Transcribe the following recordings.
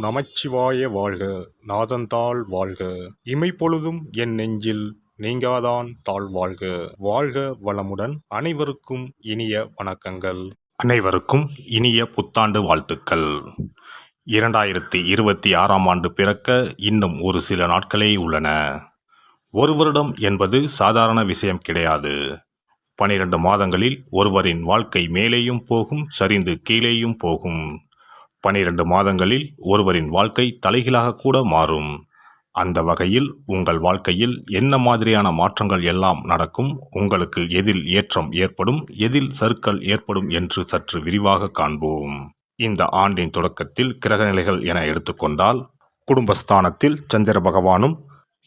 நமச்சிவாய வாழ்க. நாதந்தாள் வாழ்க. இமைப்பொழுதும் என் நெஞ்சில் நீங்காதான் தாழ் வாழ்க. வாழ்க வளமுடன். அனைவருக்கும் இனிய வணக்கங்கள். அனைவருக்கும் இனிய புத்தாண்டு வாழ்த்துக்கள். 2026ஆம் ஆண்டு பிறக்க இன்னும் ஒரு சில நாட்களே உள்ளன. ஒரு வருடம் என்பது சாதாரண விஷயம் கிடையாது. 12 மாதங்களில் ஒருவரின் வாழ்க்கை மேலேயும் போகும், சரிந்து கீழேயும் போகும். 12 மாதங்களில் ஒருவரின் வாழ்க்கை தலைகீழாக கூட மாறும். அந்த வகையில் உங்கள் வாழ்க்கையில் என்ன மாதிரியான மாற்றங்கள் எல்லாம் நடக்கும், உங்களுக்கு எதில் ஏற்றம் ஏற்படும், எதில் சறுக்கல் ஏற்படும் என்று சற்று விரிவாக காண்போம். இந்த ஆண்டின் தொடக்கத்தில் கிரகநிலைகள் என எடுத்துக்கொண்டால், குடும்பஸ்தானத்தில் சந்திர பகவானும்,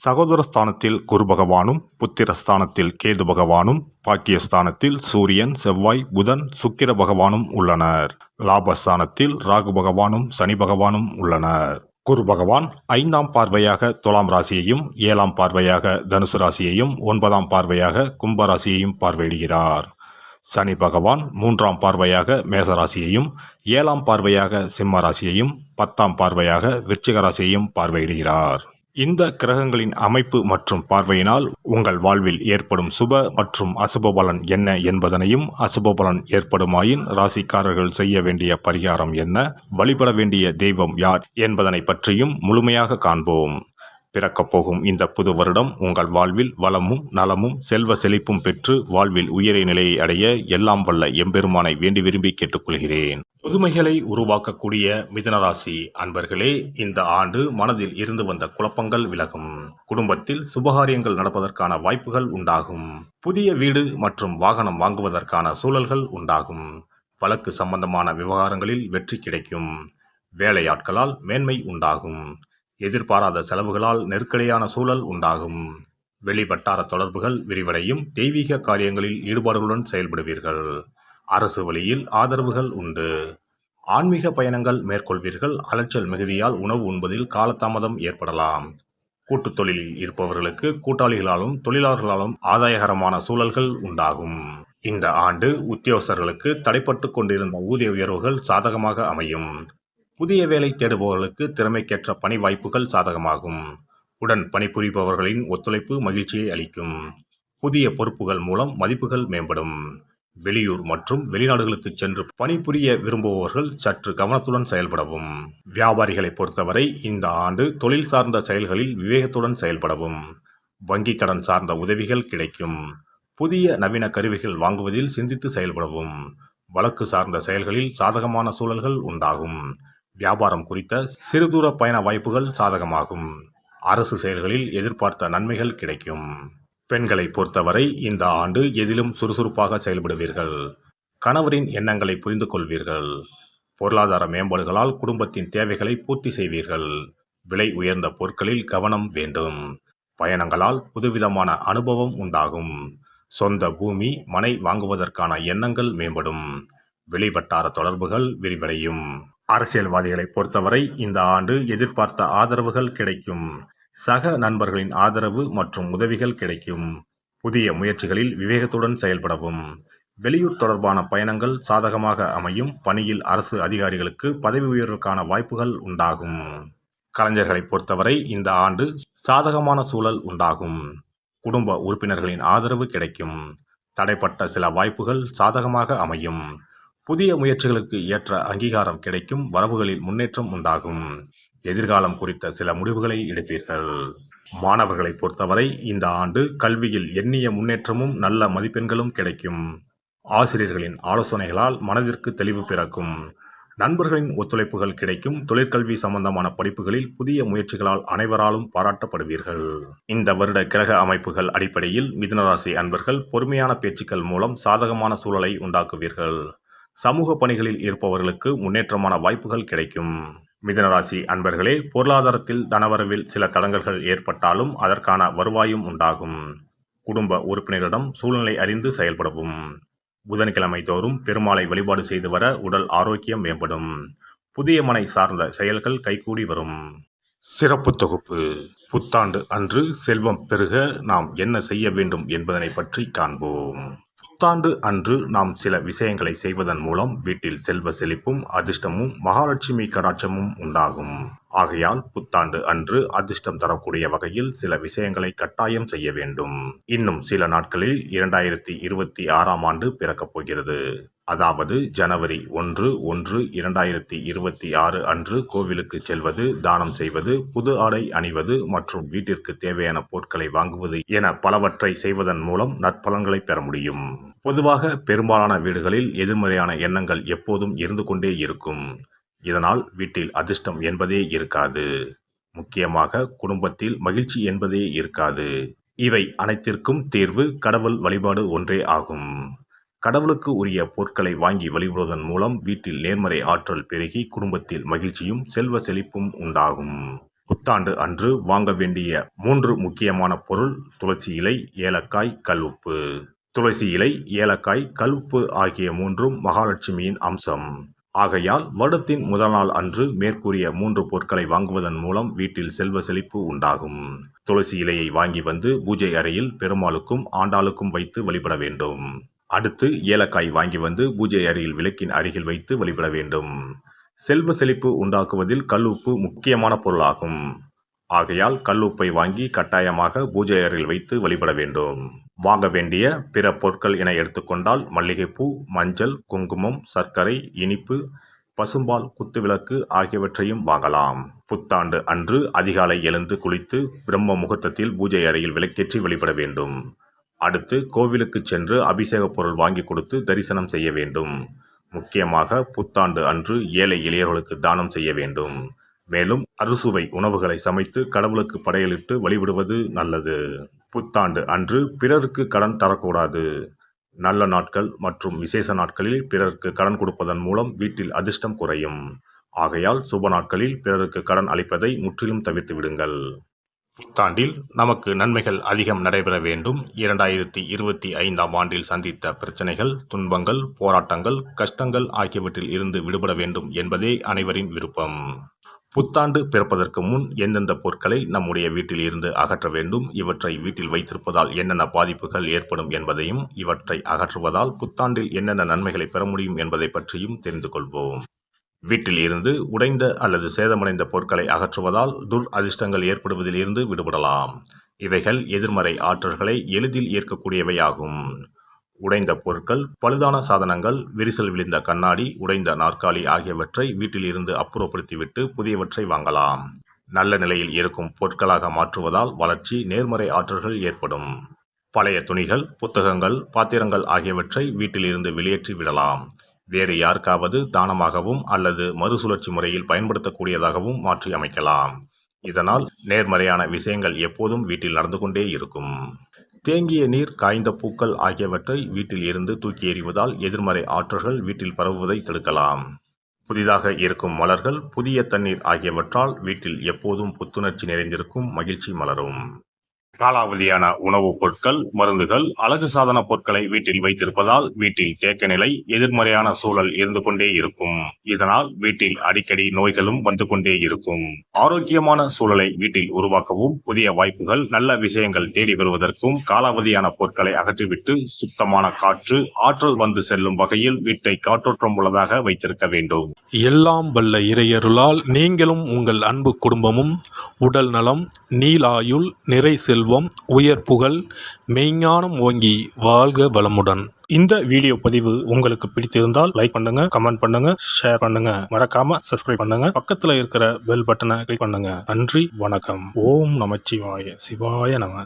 சகோதரஸ்தானத்தில் குரு பகவானும், புத்திரஸ்தானத்தில் கேது பகவானும், பாக்கியஸ்தானத்தில் சூரியன், செவ்வாய், புதன், சுக்கிர பகவானும் உள்ளனர். லாபஸ்தானத்தில் ராகு பகவானும் சனி பகவானும் உள்ளனர். குரு பகவான் 5ஆம் பார்வையாக துலாம் ராசியையும், 7ஆம் பார்வையாக தனுசு ராசியையும், 9ஆம் பார்வையாக கும்ப ராசியையும் பார்வையிடுகிறார். சனி பகவான் 3ஆம் பார்வையாக மேச ராசியையும், 7ஆம் பார்வையாக சிம்ம ராசியையும், 10ஆம் பார்வையாக விருச்சிக ராசியையும் பார்வையிடுகிறார். இந்த கிரகங்களின் அமைப்பு மற்றும் பார்வையினால் உங்கள் வாழ்வில் ஏற்படும் சுப மற்றும் அசுப பலன் என்ன என்பதனையும், அசுப பலன் ஏற்படுமாயின் ராசிக்காரர்கள் செய்ய வேண்டிய பரிகாரம் என்ன, வழிபட வேண்டிய தெய்வம் யார் என்பதனை பற்றியும் முழுமையாக காண்போம். பிறக்கப் போகும் இந்த புது வருடம் உங்கள் வாழ்வில் வளமும் நலமும் செல்வ செழிப்பும் பெற்று வாழ்வில் உயரிய நிலையை அடைய எல்லாம் வல்ல எம்பெருமானை வேண்டி விரும்பி கேட்டுக்கொள்கிறேன். புதுமைகளை உருவாக்கக்கூடிய மிதுனராசி அன்பர்களே, இந்த ஆண்டு மனதில் இருந்து வந்த குழப்பங்கள் விலகும். குடும்பத்தில் சுபகாரியங்கள் நடப்பதற்கான வாய்ப்புகள் உண்டாகும். புதிய வீடு மற்றும் வாகனம் வாங்குவதற்கான சூழல்கள் உண்டாகும். வழக்கு சம்பந்தமான விவகாரங்களில் வெற்றி கிடைக்கும். வேலையாட்களால் மேன்மை உண்டாகும். எதிர்பாராத செலவுகளால் நெருக்கடியான சூழல் உண்டாகும். வெளிவட்டார தொடர்புகள் விரிவடையும். தெய்வீக காரியங்களில் ஈடுபாடுகளுடன் செயல்படுவீர்கள். அரசு வழியில் ஆதரவுகள் உண்டு. ஆன்மீக பயணங்கள் மேற்கொள்வீர்கள். அலைச்சல் மிகுதியால் உணவு உண்பதில் காலதாமதம் ஏற்படலாம். கூட்டுத் தொழிலில் இருப்பவர்களுக்கு கூட்டாளிகளாலும் தொழிலாளர்களாலும் ஆதாயகரமான சூழல்கள் உண்டாகும். இந்த ஆண்டு உத்தியோகஸ்தர்களுக்கு தடைப்பட்டு கொண்டிருந்த ஊதிய உயர்வுகள் சாதகமாக அமையும். புதிய வேலை தேடுபவர்களுக்கு திறமைக்கேற்ற பணி வாய்ப்புகள் சாதகமாகும். உடன் பணிபுரிபவர்களின் ஒத்துழைப்பு மகிழ்ச்சியை அளிக்கும். புதிய பொறுப்புகள் மூலம் மதிப்புகள் மேம்படும். வெளியூர் மற்றும் வெளிநாடுகளுக்கு சென்று பணிபுரிய விரும்புபவர்கள் சற்று கவனத்துடன் செயல்படவும். வியாபாரிகளை பொறுத்தவரை இந்த ஆண்டு தொழில் சார்ந்த செயல்களில் விவேகத்துடன் செயல்படவும். வங்கி கடன் சார்ந்த உதவிகள் கிடைக்கும். புதிய நவீன கருவிகள் வாங்குவதில் சிந்தித்து செயல்படவும். வழக்கு சார்ந்த செயல்களில் சாதகமான சூழல்கள் உண்டாகும். வியாபாரம் குறித்த சிறுதூர பயண வாய்ப்புகள் சாதகமாகும். அரசு செயல்களில் எதிர்பார்த்த நன்மைகள் கிடைக்கும். பெண்களை பொறுத்தவரை இந்த ஆண்டு எதிலும் சுறுசுறுப்பாக செயல்படுவீர்கள். கணவரின் எண்ணங்களை புரிந்து கொள்வீர்கள். பொருளாதார மேம்பாடுகளால் குடும்பத்தின் தேவைகளை பூர்த்தி செய்வீர்கள். விலை உயர்ந்த பொருட்களில் கவனம் வேண்டும். பயணங்களால் புதுவிதமான அனுபவம் உண்டாகும். சொந்த பூமி, மனை வாங்குவதற்கான எண்ணங்கள் மேம்படும். வெளிவட்டார தொடர்புகள் விரிவடையும். அரசியல்வாதிகளை பொறுத்தவரை இந்த ஆண்டு எதிர்பார்த்த ஆதரவுகள் கிடைக்கும். சக நண்பர்களின் ஆதரவு மற்றும் உதவிகள் கிடைக்கும். புதிய முயற்சிகளில் விவேகத்துடன் செயல்படவும். வெளியூர் தொடர்பான பயணங்கள் சாதகமாக அமையும். பணியில் அரசு அதிகாரிகளுக்கு பதவி உயர்வுக்கான வாய்ப்புகள் உண்டாகும். கலைஞர்களை பொறுத்தவரை இந்த ஆண்டு சாதகமான சூழல் உண்டாகும். குடும்ப உறுப்பினர்களின் ஆதரவு கிடைக்கும். தடைப்பட்ட சில வாய்ப்புகள் சாதகமாக அமையும். புதிய முயற்சிகளுக்கு ஏற்ற அங்கீகாரம் கிடைக்கும். வரவுகளில் முன்னேற்றம் உண்டாகும். எதிர்காலம் குறித்த சில முடிவுகளை எடுப்பீர்கள். மாணவர்களை பொறுத்தவரை இந்த ஆண்டு கல்வியில் எண்ணிய முன்னேற்றமும் நல்ல மதிப்பெண்களும் கிடைக்கும். ஆசிரியர்களின் ஆலோசனைகளால் மனதிற்கு தெளிவு பிறக்கும். நண்பர்களின் ஒத்துழைப்புகள் கிடைக்கும். தொழிற்கல்வி சம்பந்தமான படிப்புகளில் புதிய முயற்சிகளால் அனைவராலும் பாராட்டப்படுவீர்கள். இந்த வருட கிரக அமைப்புகள் அடிப்படையில் மிதுனராசி அன்பர்கள் பொறுமையான பேச்சுக்கள் மூலம் சாதகமான சூழலை உண்டாக்குவீர்கள். சமூக பணிகளில் இருப்பவர்களுக்கு முன்னேற்றமான வாய்ப்புகள் கிடைக்கும். மிதுனராசி அன்பர்களே, பொருளாதாரத்தில் தனவரவில் சில தடங்கல்கள் ஏற்பட்டாலும் அதற்கான வருவாயும் உண்டாகும். குடும்ப உறுப்பினரிடம் சூழ்நிலை அறிந்து செயல்படவும். புதன்கிழமை தோறும் பெருமாளை வழிபாடு செய்து வர உடல் ஆரோக்கியம் மேம்படும். புதிய மனை சார்ந்த செயல்கள் கைகூடி வரும். சிறப்பு தொகுப்பு. புத்தாண்டு அன்று செல்வம் பெருக நாம் என்ன செய்ய வேண்டும் என்பதனை பற்றி காண்போம். புத்தாண்டு அன்று நாம் சில விஷயங்களை செய்வதன் மூலம் வீட்டில் செல்வ செழிப்பும் அதிர்ஷ்டமும் மகாலட்சுமி கடாட்சமும் உண்டாகும். ஆகையால் புத்தாண்டு அன்று அதிர்ஷ்டம் தரக்கூடிய வகையில் சில விஷயங்களை கட்டாயம் செய்ய வேண்டும். இன்னும் சில நாட்களில் 2026ஆம் ஆண்டு பிறக்கப் போகிறது. அதாவது ஜனவரி 1/1/2026 அன்று கோவிலுக்கு செல்வது, தானம் செய்வது, புது ஆடை அணிவது மற்றும் வீட்டிற்கு தேவையான பொருட்களை வாங்குவது என பலவற்றை செய்வதன் மூலம் நற்பலன்களை பெற முடியும். பொதுவாக பெரும்பாலான வீடுகளில் எதிர்மறையான எண்ணங்கள் எப்போதும் இருந்து கொண்டே இருக்கும். இதனால் வீட்டில் அதிர்ஷ்டம் என்பதே இருக்காது. முக்கியமாக குடும்பத்தில் மகிழ்ச்சி என்பதே இருக்காது. இவை அனைத்திற்கும் தீர்வு கடவுள் வழிபாடு ஒன்றே ஆகும். கடவுளுக்கு உரிய பொருட்களை வாங்கி வழிபடுவதன் மூலம் வீட்டில் நேர்மறை ஆற்றல் பெருகி குடும்பத்தில் மகிழ்ச்சியும் செல்வ செழிப்பும் உண்டாகும். புத்தாண்டு அன்று வாங்க வேண்டிய 3 முக்கியமான பொருள்: துளசி இலை, ஏலக்காய், கல்உப்பு. துளசி இலை, ஏலக்காய், கல்உப்பு ஆகிய 3ம் மகாலட்சுமியின் அம்சம். ஆகையால் வருடத்தின் முதல் நாள் அன்று மேற்கூறிய 3 பொருட்களை வாங்குவதன் மூலம் வீட்டில் செல்வ செழிப்பு உண்டாகும். துளசி இலையை வாங்கி வந்து பூஜை அறையில் பெருமாளுக்கும் ஆண்டாளுக்கும் வைத்து வழிபட வேண்டும். அடுத்து ஏலக்காய் வாங்கி வந்து பூஜை அறையில் விளக்கின் அருகில் வைத்து வழிபட வேண்டும். செல்வ செழிப்பு உண்டாக்குவதில் கல்உப்பு முக்கியமான பொருளாகும். ஆகையால் கல்உப்பை வாங்கி கட்டாயமாக பூஜை அறையில் வைத்து வழிபட வேண்டும். வாங்க வேண்டிய பிற பொருட்கள் என எடுத்துக்கொண்டால் மல்லிகைப்பூ, மஞ்சள், குங்குமம், சர்க்கரை, இனிப்பு, பசும்பால், குத்துவிளக்கு ஆகியவற்றையும் வாங்கலாம். புத்தாண்டு அன்று அதிகாலை எழுந்து குளித்து பிரம்ம முகூர்த்தத்தில் பூஜை அறையில் விளக்கேற்றி வழிபட வேண்டும். அடுத்து கோவிலுக்கு சென்று அபிஷேக பொருள் வாங்கி கொடுத்து தரிசனம் செய்ய வேண்டும். முக்கியமாக புத்தாண்டு அன்று ஏழை எளியவர்களுக்கு தானம் செய்ய வேண்டும். மேலும் அறுசுவை உணவுகளை சமைத்து கடவுளுக்கு படையலிட்டு வழிபடுவது நல்லது. புத்தாண்டு அன்று பிறருக்கு கடன் தரக்கூடாது. நல்ல நாட்கள் மற்றும் விசேஷ நாட்களில் பிறருக்கு கடன் கொடுப்பதன் மூலம் வீட்டில் அதிர்ஷ்டம் குறையும். ஆகையால் சுப நாட்களில் பிறருக்கு கடன் அளிப்பதை முற்றிலும் தவிர்த்து விடுங்கள். புத்தாண்டில் நமக்கு நன்மைகள் அதிகம் நடைபெற வேண்டும். 2025ஆம் ஆண்டில் சந்தித்த பிரச்சனைகள், துன்பங்கள், போராட்டங்கள், கஷ்டங்கள் ஆகியவற்றில் இருந்து விடுபட வேண்டும் என்பதே அனைவரின் விருப்பம். புத்தாண்டு பிறப்பதற்கு முன் எந்தெந்த பொருட்களை நம்முடைய வீட்டில் இருந்து அகற்ற வேண்டும், இவற்றை வீட்டில் வைத்திருப்பதால் என்னென்ன பாதிப்புகள் ஏற்படும் என்பதையும், இவற்றை அகற்றுவதால் புத்தாண்டில் என்னென்ன நன்மைகளை பெற முடியும் என்பதை பற்றியும் தெரிந்து கொள்வோம். வீட்டில் இருந்து உடைந்த அல்லது சேதமடைந்த பொருட்களை அகற்றுவதால் துர் அதிர்ஷ்டங்கள் ஏற்படுவதில் இருந்து விடுபடலாம். இவைகள் எதிர்மறை ஆற்றல்களை எளிதில் ஈர்க்கக்கூடியவையாகும். உடைந்த பொருட்கள், பழுதான சாதனங்கள், விரிசல் விழுந்த கண்ணாடி, உடைந்த நாற்காலி ஆகியவற்றை வீட்டில் இருந்து அப்புறப்படுத்திவிட்டு புதியவற்றை வாங்கலாம். நல்ல நிலையில் இருக்கும் பொருட்களாக மாற்றுவதால் வளர்ச்சி, நேர்மறை ஆற்றல்கள் ஏற்படும். பழைய துணிகள், புத்தகங்கள், பாத்திரங்கள் ஆகியவற்றை வீட்டில் இருந்து வெளியேற்றி விடலாம். வேறு யாருக்காவது தானமாகவும் அல்லது மறுசுழற்சி முறையில் பயன்படுத்தக்கூடியதாகவும் மாற்றி அமைக்கலாம். இதனால் நேர்மறையான விஷயங்கள் எப்போதும் வீட்டில் நடந்து கொண்டே இருக்கும். தேங்கிய நீர், காய்ந்த பூக்கள் ஆகியவற்றை வீட்டில் இருந்து தூக்கி எறிவதால் எதிர்மறை ஆற்றல்கள் வீட்டில் பரவுவதை தடுக்கலாம். புதிதாக இருக்கும் மலர்கள், புதிய தண்ணீர் ஆகியவற்றால் வீட்டில் எப்போதும் புத்துணர்ச்சி நிறைந்திருக்கும், மகிழ்ச்சி மலரும். காலாவதியான உணவுப் பொருட்கள், மருந்துகள், அழகு சாதன பொருட்களை வீட்டில் வைத்திருப்பதால் வீட்டில் தேக்க நிலை, எதிர்மறையான சூழல் இருந்து கொண்டே இருக்கும். இதனால் வீட்டில் அடிக்கடி நோய்களும் வந்து கொண்டே இருக்கும். ஆரோக்கியமான சூழலை வீட்டில் உருவாக்கவும், புதிய வாய்ப்புகள், நல்ல விஷயங்கள் தேடி வருவதற்கும் காலாவதியான பொருட்களை அகற்றிவிட்டு சுத்தமான காற்று, ஆற்றல் வந்து செல்லும் வகையில் வீட்டை காற்றோட்டம் உள்ளதாக வைத்திருக்க வேண்டும். எல்லாம் வல்ல இறையருளால் நீங்களும் உங்கள் அன்பு குடும்பமும் உடல் நலம், நீலாயுள், நிறை செல்வம், உயர் புகழ், மெய்ஞானம் ஓங்கி வாழ்க வளமுடன். இந்த வீடியோ பதிவு உங்களுக்கு பிடித்திருந்தால் லைக் பண்ணுங்க, கமெண்ட் பண்ணுங்க, ஷேர் பண்ணுங்க, மறக்காம சப்ஸ்கிரைப் பண்ணுங்க, பக்கத்துல இருக்கிற பெல் பட்டனை கிளிக் பண்ணுங்க. நன்றி, வணக்கம். ஓம் நமச்சிவாய. சிவாய நம.